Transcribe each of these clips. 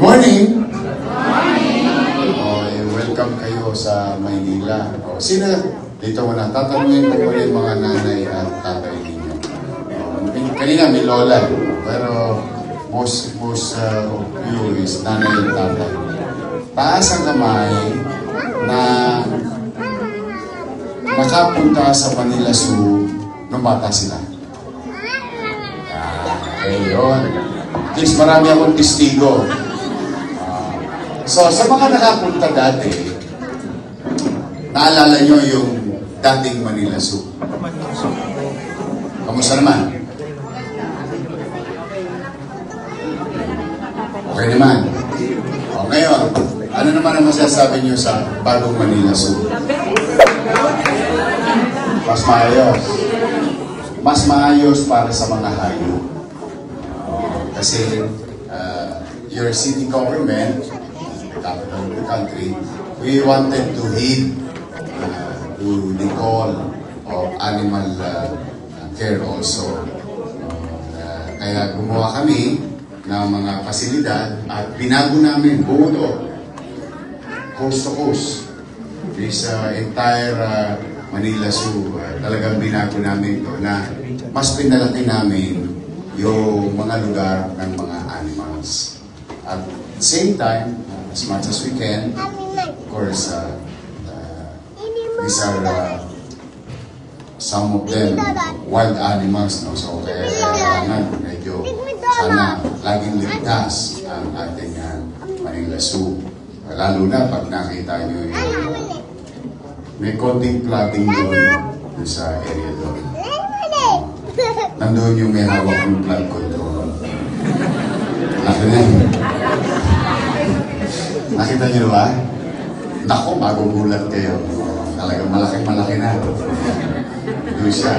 morning! Welcome kayo sa Maynila. Sino dito muna? Tatanungin ko muna yung mga nanay at tatay ninyo. Kanina may lola, pero most of you is nanay at tatay. Taas ang kamay na nakapunta sa Manila Zoo nung bata sila. Ayun. At least marami akong testigo. So, sa mga nakapunta dati, naalala nyo yung dating Manila Zoo. Kamusta naman? Okay naman. O, ngayon, ano naman ang masasabi nyo sa bagong Manila Zoo? Mas maayos. Mas maayos para sa mga hayop. Kasi, your city government, capital of the country, we wanted to heed to the call of animal care also. Kaya gumawa kami ng mga pasilidad at binago namin buo coast to coast. This entire Manila Zoo, talagang binago namin ito na mas pinalaki namin yung mga lugar ng mga animals. At the same time, as much as we can, of course, these are some of them wild animals, no? So kaya kailangan medyo sana laging ligtas ang ating Manila Zoo. Lalo na pag nakita nyo yung may konting flooding doon sa area doon. Nandoon yung may hawak ng flood control. Laki na yun. Nakita niyo ba? Naku, magugulat kayo. Talagang malaki-malaki na. Doon siya.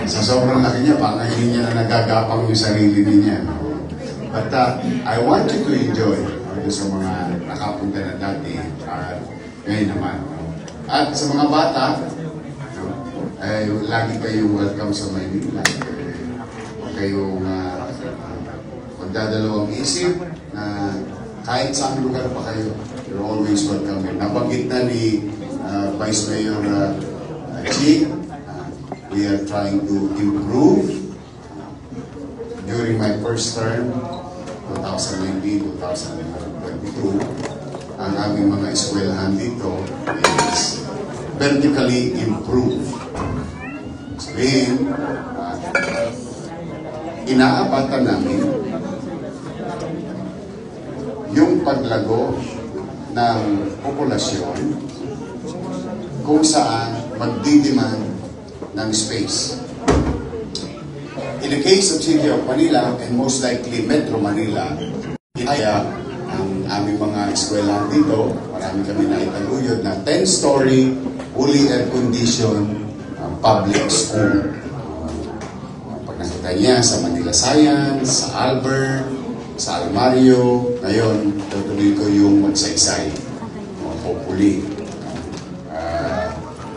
Sa sobrang laki niya, baka hindi niya na nagagapang yung sarili niya. But I want you to enjoy sa mga nakapunta na dati at ngayon naman. At sa mga bata, ay lagi kayong welcome sa Maynila. Kayong magdadalawang isip na kahit saan lugar pa kayo, you're always welcome. Nabanggit na ni Vice Mayor Chi, we are trying to improve. During my first term, 2019-2022, ang aming mga eskwelahan dito is vertically improved. Sabihin, inaabatan namin yung paglago ng populasyon kung saan magdidemand ng space. In the case of City of Manila, and most likely Metro Manila, kaya ang aming mga eskwelahan dito, marami kami na itaguyod na 10-story, fully air-conditioned public school. Pag nakita niya sa Manila Science, sa Albert, sa Almario, ngayon, tutuloy ko yung Magsaysay, hopefully.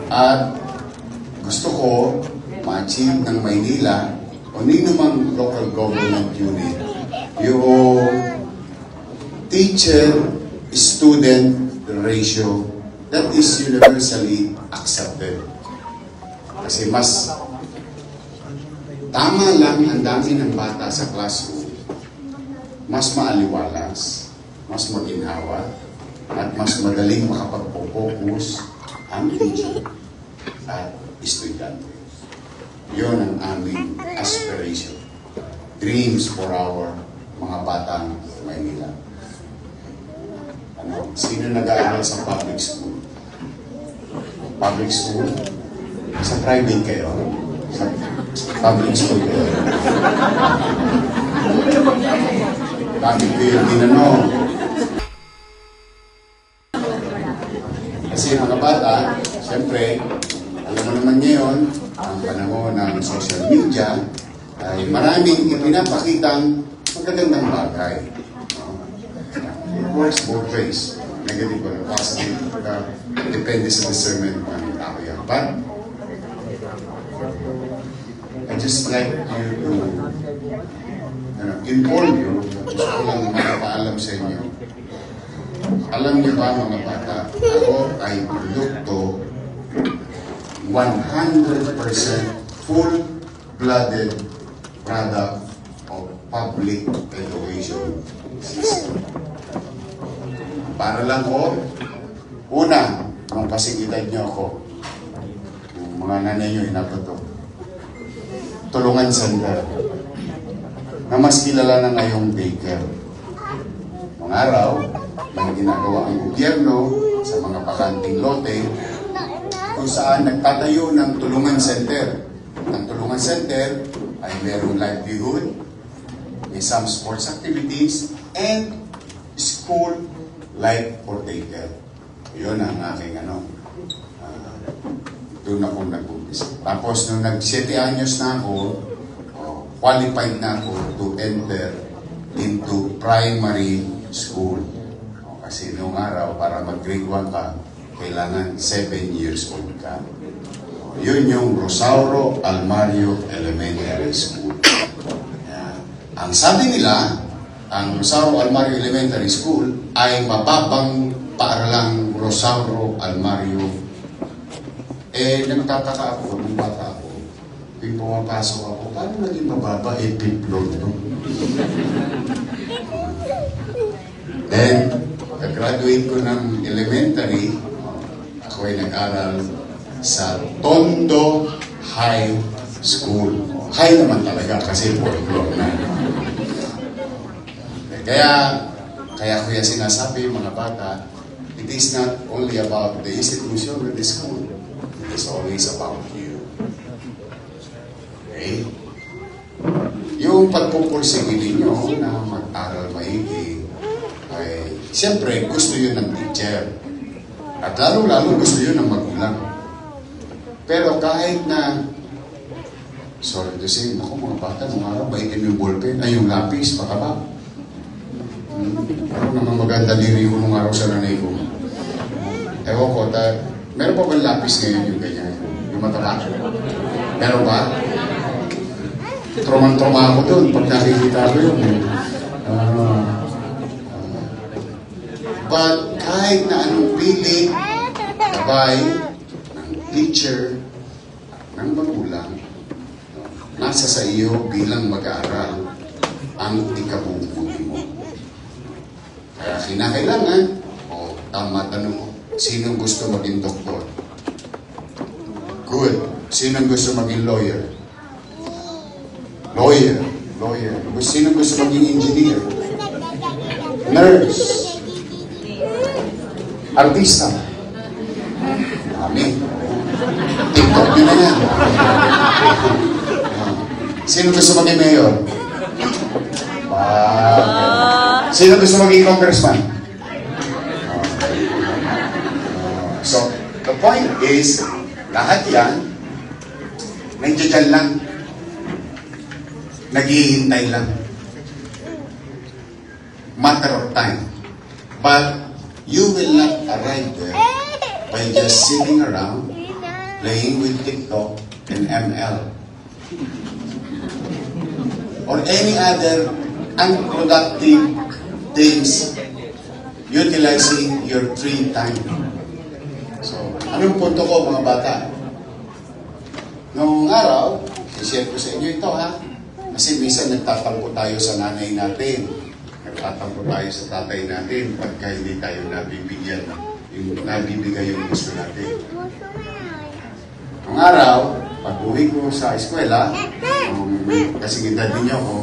At gusto ko ma-achieve ng Maynila o ninumang local government unit yung teacher-student ratio that is universally accepted. Kasi mas tama lang ang dami ng bata sa classroom, mas maaliwalas, mas maginhawa, at mas madaling makapag-focus ang teacher at estudyante. Yun ang aming aspiration. Dreams for our mga batang Maynila. Sino nag-aaral sa public school? Public school? Sa private kayo? Sa public school kayo? Bakit ko yung tinanong? Kasi mga bata, siyempre, alam mo naman ngayon, ang panahon ng social media ay maraming ipinapakitang magagandang bagay. It works both ways. Negative or positive. Depende sa discernment ng tao yan. But, I just like you to inform you gusto ko lang mapaalam sa inyo. Alam niyo ba mga bata, ako ay produkto 100% full-blooded product of public education system. Para lang ko, una, nung kasing-edad niyo ako, yung mga nanay niyo inabot to, tulungan center, na mas kilala na ngayong daycare. Noong araw, may ginagawa ang gobyerno sa mga bakanting lote kung saan nagtatayo ng tulungan center. Ang tulungan center ay merong livelihood, may some sports activities, and school like for daycare. Yun ang aking doon ako nag-umpisa. Tapos nung nag-7 anyos na ako, qualified na ako to enter into primary school. Kasi noong araw, para mag-grade 1 ka, kailangan 7 years old ka. Yun yung Rosauro Almario Elementary School. Ang sabi nila, ang Rosauro Almario Elementary School ay mababang paaralang Rosauro Almario. Nagtataka ako, nung bata ako, yung pumapasok ako, paano naging mababa? 8th floor to. Then, pagka-graduate ko ng elementary, ako ay nag-aral sa Tondo High School. High naman talaga kasi 4th floor na. Kaya ko yung sinasabi, mga bata, it is not only about the institution of the school. It is always about you. Okay? Yung pagpupursige ninyo na mag-aral maigi, ay siyempre gusto yun ng teacher. At lalo-lalo gusto yun ng magulang. Pero kahit na, sorry to say, ako mga bata, nung araw, maitim yung ballpen, ay yung lapis, baka ba? Ako naman maganda diri ko nung araw sa nanay ko. Ewan ko, meron pa ba lapis ngayon yung ganyan? Yung mataba? Meron ba? Tromang-troma ako doon pag nakikita ko yun. But kahit na anong pili, gabay, ng teacher, ng magulang, nasa sa iyo bilang mag-aaral ang ikabubuti mo. Kaya kinakailangan, tama tanong ko, sinong gusto maging doktor? Good. Sinong gusto maging lawyer? Lawyer. Sinong gusto maging engineer? Nurse. Artista. Dami. TikTok nyo na yan. Sino gusto maging mayor? Sino gusto maging congressman? So, the point is, lahat yan, nandiyan lang. Naghihintay lang. Matter of time. But, you will not arrive there by just sitting around playing with TikTok and ML or any other unproductive things utilizing your free time. So, anong punto ko mga bata? Noong araw, i-share ko sa inyo ito ha, kasi minsan nagtatampo tayo sa nanay natin. Nagtatampo tayo sa tatay natin pagka hindi tayo nabibigyan, nabibigay yung gusto natin. Ang araw, pag-uwi ko sa eskwela, kasi edad ninyo ako,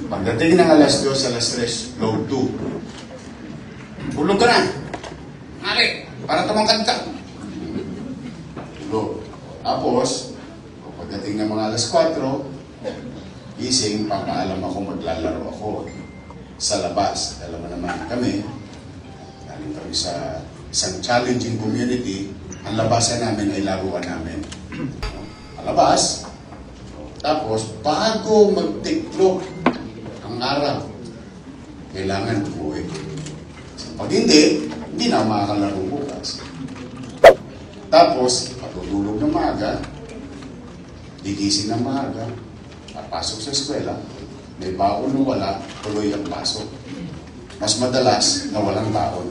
pagdating ng alas 2, alas 3, load 2. Tulog ka na! Mali! Para tumangkad ka! Tulog. Tapos, pagdating ng mga alas 4, gising, papaalam ako, maglalaro ako sa labas. Alam mo naman kami, galing kami sa isang challenging community, ang labasan namin ay laruan namin. Labas, tapos bago magtiklop ang araw, kailangan umuwi. So, pag hindi na makakalaro bukas. Tapos, patutulog ng maaga, gigising ng maaga, papasok sa eskwela, May baon o wala, tuloy ang pasok. Mas madalas na walang baon.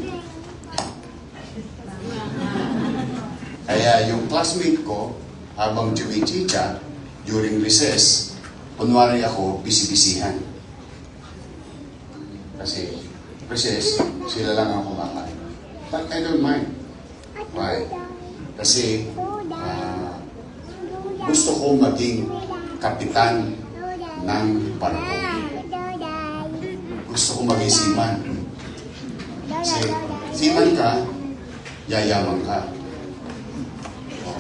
Kaya yung classmate ko, habang chumichicha, during recess, kunwari ako, bisibisihan. Kasi, recess, sila lang ang kumakain. But I don't mind. Why? Kasi, gusto ko maging kapitan ng barko. Gusto ko maging seaman. Kasi, seaman ka, yayaman ka.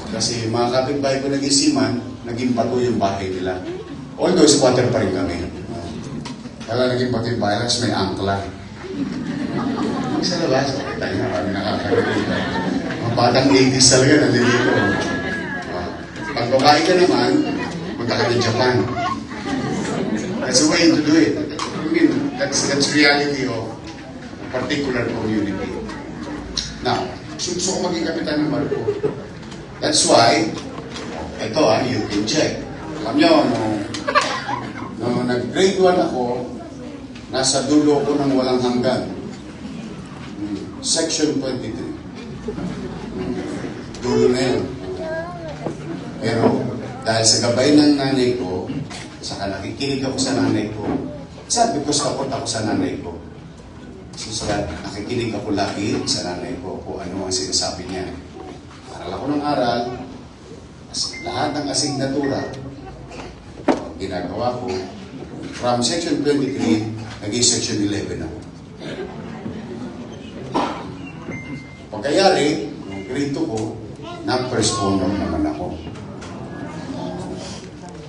Kasi mga kapitbahay ko naging seaman, naging bato yung bahay nila. Although squatter pa rin kami. Kaya naging bato yung bahay, tapos may angkla. Sa labas, tayo na kami nakakarinig. Mga batang 80s talaga, nandito. Pag babae ka naman, punta ka ng Japan. That's the way to do it. I mean, that's reality of a particular community. Now, gusto ko maging kapitan ng barko. That's why, ito you can check. Alam nyo, nung nag-grade 1 ako, nasa dulo ko ng walang hanggan. Section 23. Dulo na yun. Pero, dahil sa gabay ng nanay ko, saka nakikinig ako sa nanay ko, sabi ko takot ako sa nanay ko. So, nakikinig ako lagi sa nanay ko kung ano ang sinasabi niya. Aral ako ng aral, lahat ng asignatura, ginagawa ko, from section 23, naging section 11 ako. Pagkayari, nung grade 2 ko, na-first honor naman ako.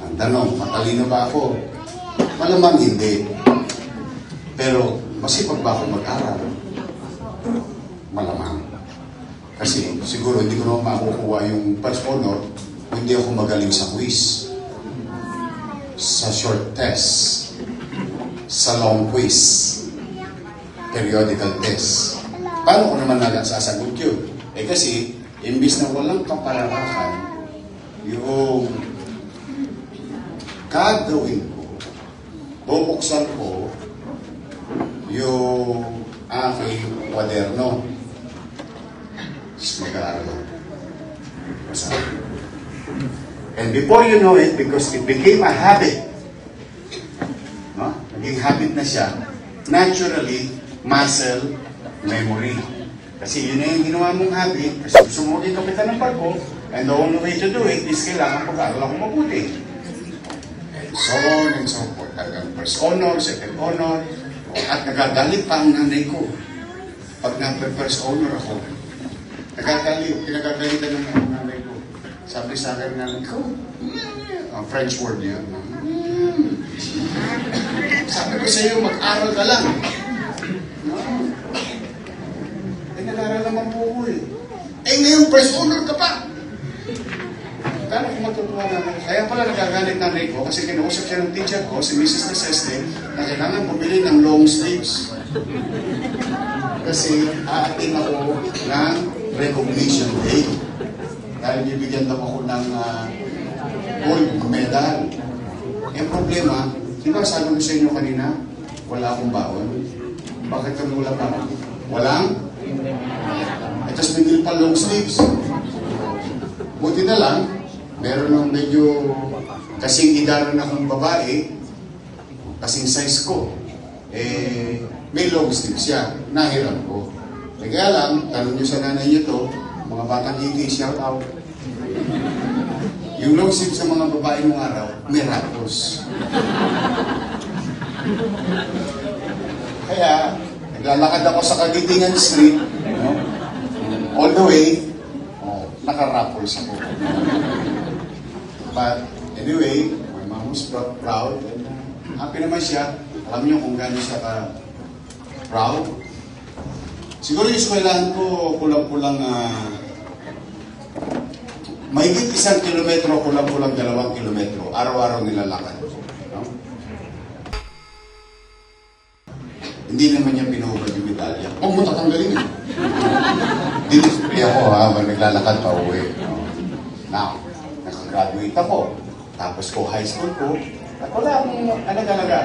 Ang tanong, matalino ba ako? Malamang hindi. Pero, masipag ba ako mag-aral? Malamang. Kasi siguro hindi ko naman makukuha yung first honor kung hindi ako magaling sa quiz, sa short test, sa long quiz, periodical test. Paano ko naman sasagot yun? Kasi imbis na walang kapalarakan, yung gagawin ko, bubuksan ko yung aking kwaderno. Mag-aaral ako. And before you know it, because it became a habit, no? Naging habit na siya, naturally, muscle memory. Kasi yun na yung ginawa mong habit, kasi gusto mo maging kapitan ng barko, and the only way to do it is kailangan pag-aaral ako mabuti. And so on and so forth. Hanggang first honor, second honor, at nagagalit pa ang nanay ko. Pag nag-first honor ako, pinagagalitan ng nanay ko. Sabi sa akin ng nanay ko, ang French word niya, sabi ko sa iyo, mag-aral ka lang. No. Nag-aral naman po ko eh. Ngayon, first honor ka pa. Kano ko matutuwa naman? Kaya pala nagagalit nanay ko kasi kinausap siya ng teacher ko, si Mrs. Neceste, na kailangan bumili ng long sleeves. Kasi aating ako ng recognition day. Dahil bibigyan daw ako ng gold medal. Yung problema, di ba sabi ko sa inyo kanina, wala akong baon. Bakit kami wala baon? Walang? At tapos binili pa long sleeves. Buti na lang, meron ng medyo kasing idaran akong babae, kasing size ko. May long sleeves siya. Nahiram ko. Kaya lang, tanong nyo sa nanay nyo to, mga batang hindi, shout out. Yung long sleeves sa mga babae ng araw, may rapos. Kaya, naglalakad ako sa Kaditingan Street, no? All the way, naka-rappers ako. But anyway, my mom was proud. And, happy naman siya. Alam niyo kung gano'n siya ka-proud. Siguro yung eskwelahan ko, kulang-kulang mahigit 1 kilometro, kulang-kulang 2 kilometro. Araw-araw nilalakad. No? Hindi naman niya pinuhubad yung medalya. Huwag mo tatanggalin eh. Dinisplay ako habang naglalakad pa uwi. No? Now, nakagraduate ako. Tapos ko high school ko. At wala akong alaga-alaga.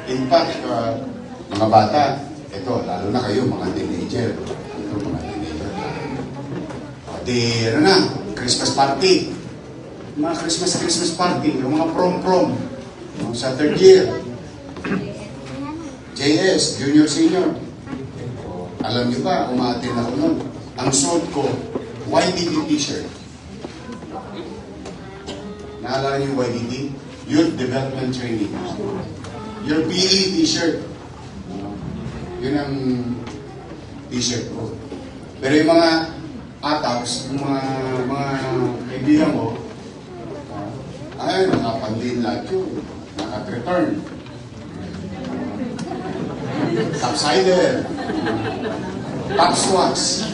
In fact, mga bata, ito, lalo na kayo, mga teenager. Ito, mga teenager. Pati, ano na, Christmas party. Mga Christmas party, yung mga prom-prom. Yung sa third year. JS, junior, senior. Alam niyo ba, umaatin ako nun. Ang suot ko, YDT t-shirt. Naalala niyo yung YDT? Youth Development Training. Your PE t-shirt. Yun ang t-shirt ko. Pero yung mga ataps, yung mga kaibigan ko, ay, nakapandin lahat yun. Naka-return. Topsider. Top swats.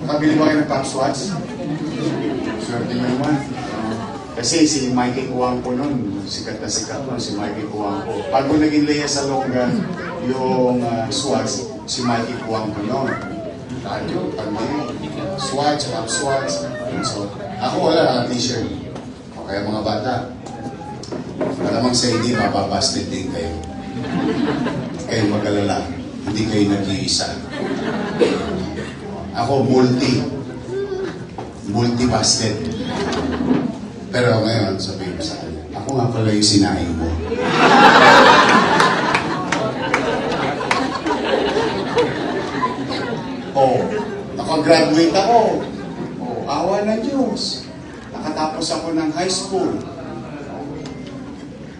Nakabili ba kayo ng top swats? Swerte nyo naman. Kasi si Mikey Kuwangpo nun, sikat na sikat nun, si Mikey Kuwangpo. Bago naging Lea Salonga yung swats, si Mikey Kuwangpo nun. Lahat yun, pandi. Swats, top swats. So, ako wala, t-shirt. O kaya mga bata, malamang sa hindi, mapapasted din kayo. Kayo mag-alala, hindi kayo nag-iisa. Ako, multi-basted. Pero ngayon, sabihin ko sa kanya, ako nga pala yung sinaing mo. Nakagraduate ako. Awa ng Diyos. Nakatapos ako ng high school.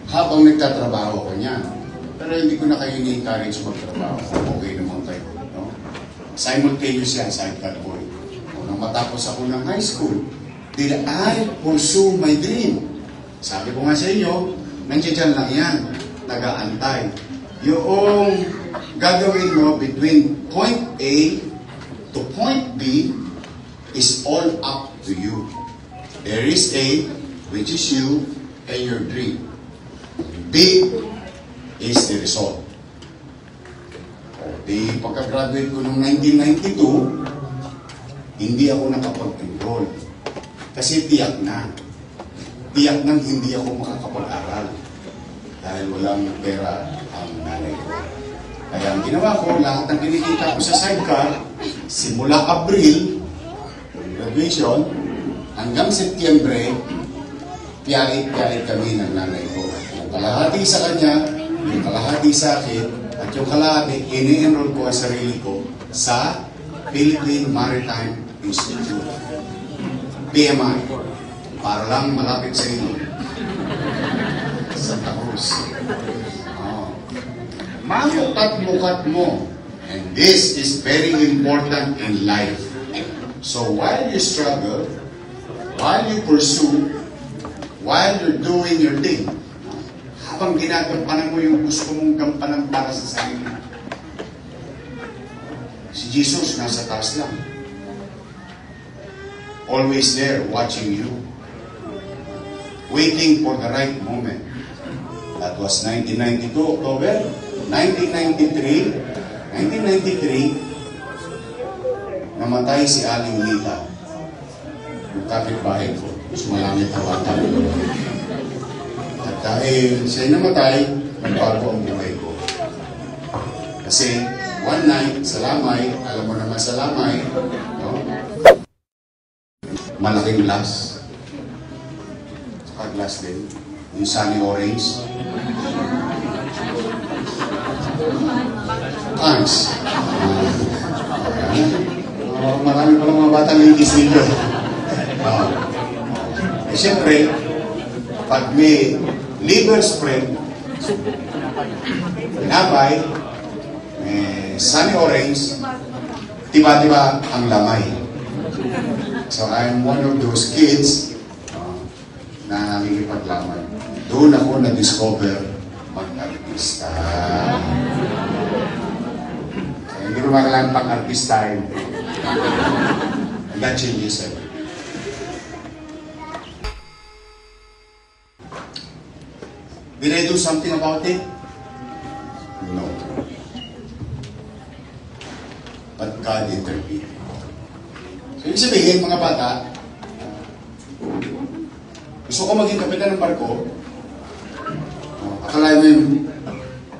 Habang nagtatrabaho ko niyan. Pero hindi ko na kayo ni-encourage magtrabaho. Okay naman kayo. No? Simultaneous yan, sidecar boy. Nung matapos ako ng high school, did I pursue my dream? Sabi ko nga sa inyo, nandiyan lang yan. Nag-aantay. Yung gagawin mo between point A to point B is all up to you. There is A, which is you, and your dream. B is the result. Di pagka-graduate ko noong 1992, hindi ako nakapag-enroll. Kasi tiyak na. Tiyak nang hindi ako makakapag-aral. Dahil walang pera ang nanay ko. Kaya ang ginawa ko, lahat ng kinikita ko sa sidecar, simula Abril, graduation, hanggang Setyembre, piyalit-piyalit kami ng nanay ko. Yung kalahati sa kanya, yung kalahati sa akin, at yung kalahati, ini-enroll ko ang sarili ko sa Philippine Maritime Institute. PMI. Para lang malapit sa inyo. Santa Cruz. Mamukat-mukat mo. And this is very important in life. So while you struggle, while you pursue, while you're doing your thing, habang ginagampanan mo yung gusto mong gampanan para sa sarili mo, si Jesus nasa taas lang. Always there, watching you. Waiting for the right moment. That was 1992, October. 1993, namatay si Aling Lita. Yung kapitbahay ko. Sumalamit na bata. At dahil siya namatay, nagbago ang buhay ko. Kasi one night, sa Lamay, alam mo naman sa Lamay, no? Malaking glass. Saka glass din. Yung sunny orange. Thanks. Marami pa lang mga batang ladies dito. Siyempre, pag may liver spread, pinapay, may sunny orange, tiba-tiba ang lamay. So I'm one of those kids na nakikipaglamay. Doon ako na-discover mag-artista. Hindi ko kailangan pang-artista yun. And that changes everything. Did I do something about it? No. But God intervened. So, ibig sabihin, mga bata, gusto ko maging kapitan ng barko, Akala mo yung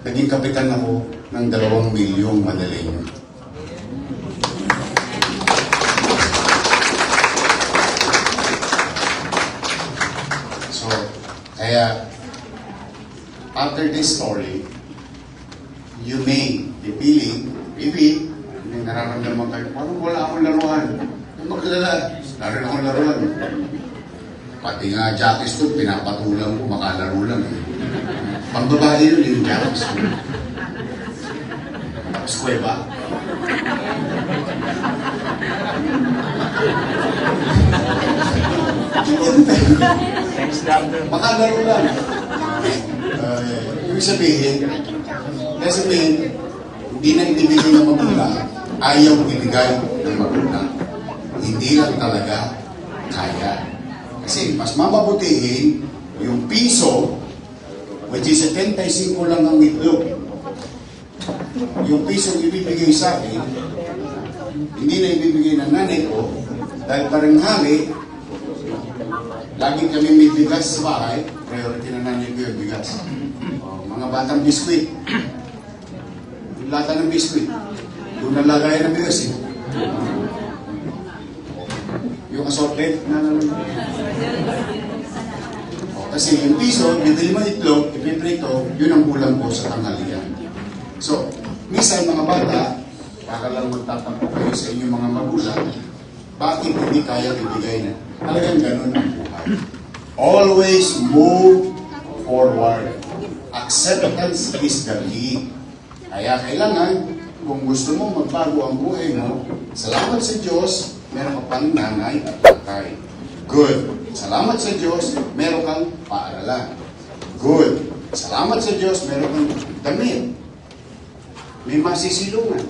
naging kapitan ako ng 2 milyong Manaleño. So, kaya, after this story, you may be feeling, maybe, may nararamdaman kayo, parang wala akong laruan. Yung maglala, narin akong laruan. Pati nga Jackie Stood, pinapatulang ko, makalaro lang. Pambabae yun, yung Jackie Stood. Tapos kuweba. Makalaro lang. Ibig sabihin, hindi na ibibigay ng magulang, ayaw ibigay ng magulang. Hindi lang talaga kaya. Kasi mas mababutihin yung piso, which is 75 lang ang itlog. Yung piso ibibigay sa akin, hindi na ibibigay ng nanay ko, dahil parang hali, lagi kami may bigas sa bahay, priority na nanay ko yung bigas. Mga batang biskwit. Yung lata ng biskwit. Doon nalagay ng bigas eh. Yung assorted na kasi yung piso, bibili mo itlog, ipiprito, yun ang kulang ko sa tanghalian. So, minsan mga bata, baka lang magtatampo kayo sa inyong mga magulang, bakit hindi kaya ibigay na? Talagang ganun ang buhay. Always move forward. Acceptance is the key. Kaya kailangan, kung gusto mo magbago ang buhay mo, salamat sa Diyos, meron ka pang nanay at tatay. Good. Salamat sa Diyos, meron kang paaralan. Good. Salamat sa Diyos, meron kang damit. May masisilungan.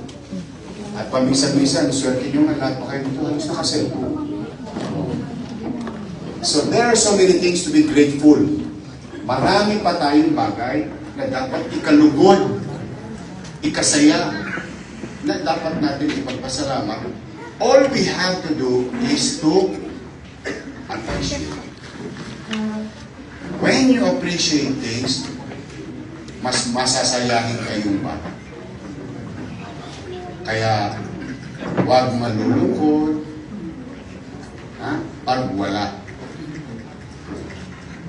At paminsan-minsan, swerte nyo nga lahat pa kayo dito, halos nakaselfon. So there are so many things to be grateful. Marami pa tayong bagay na dapat ikalugod, ikasaya, na dapat natin ipagpasalamat. All we have to do is to appreciate. When you appreciate things, mas masasayahin kayong bata. Kaya, huwag malulungkot pag wala.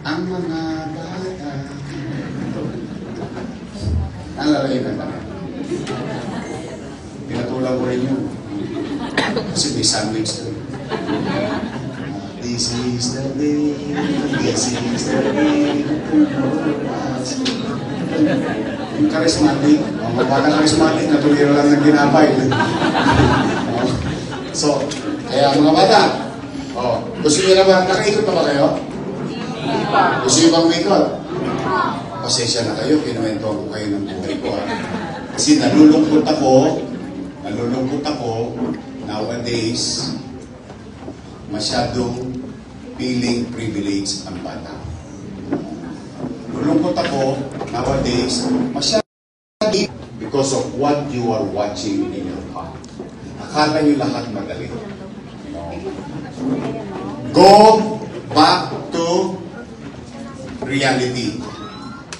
Ang mga bata. Naalala yung kanta. Pinatulang ko rin yun. Kasi may sandwich doon. This is the day, this is the day. Yung charismatic, ang mabaka charismatic na tuliro lang ng ginapay. So, kaya mga bata, gusto nyo na ba, nakaikot pa ba kayo? Gusto nyo bang umikot? Pasensya na kayo, kinuwentuhan ko kayo ng buhay ko. Kasi nalulungkot ako nowadays, masyadong feeling privilege ang bata. Nalulungkot ako nowadays, masyadong because of what you are watching in your heart. Akala nyo lahat madali. Go back to reality.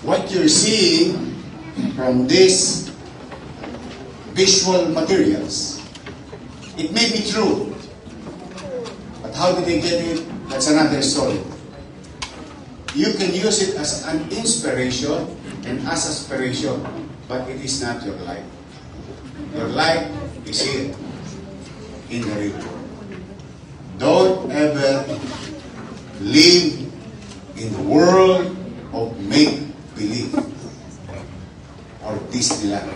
What you're seeing from this visual materials, it may be true. But how did they get it? That's another story. You can use it as an inspiration and as aspiration, but it is not your life. Your life is here in the real world. Don't ever live in the world of make-believe or Disneyland.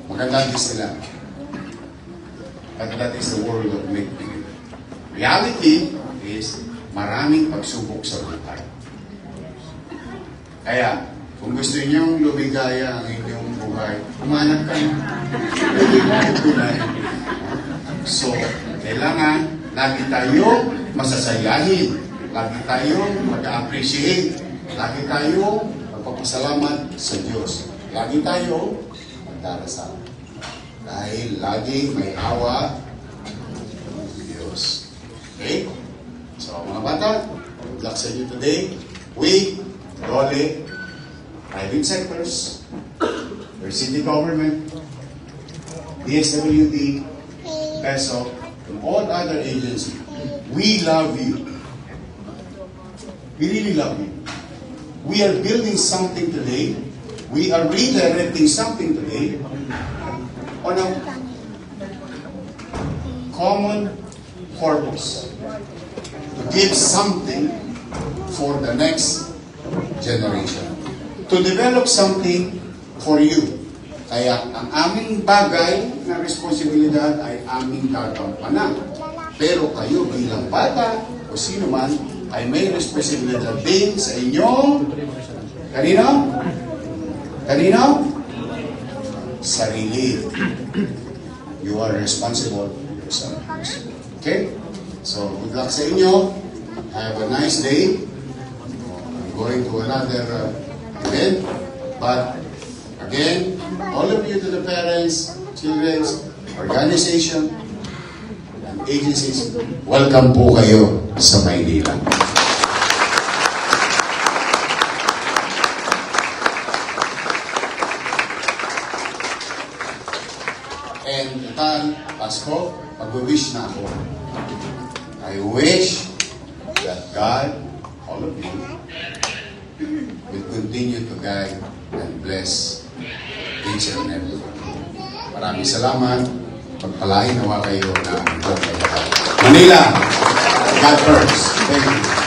Magandang Disneyland. But that is the world of make-believe. Reality is maraming pagsubok sa buhay. Kaya, kung gusto niyo lumigaya ang inyong buhay, umanap ka na. Tunay. So, kailangan lagi tayo masasayahin. Lagi tayo mag-appreciate. Lagi tayo magpapasalamat sa Diyos. Lagi tayo magdarasal. Dahil lagi may awa ng Diyos. Okay? So, mga bata, good luck sa inyo today. We, Dole, private sectors, your city government, DSWD, PESO, and all other agencies. We love you. We really love you. We are building something today. We are redirecting something today on a common purpose. To give something for the next generation. To develop something for you. Kaya ang aming bagay na responsibilidad ay aming gagampanan. Pero kayo bilang bata o sino man ay may responsibilidad din sa inyong kanino? Kanino? Sarili. You are responsible for yourself. Okay? So, good luck sa inyo. Have a nice day. I'm going to another event. But, again, all of you to the parents, children's, organization, and agencies, welcome po kayo sa Maynila. And tan, Pasko, mag-wish na ako. I wish that God, all of you, will continue to guide and bless each and every one. Maraming salamat. Pagpalain nawa kayo ng buong Manila. God first. Thank you.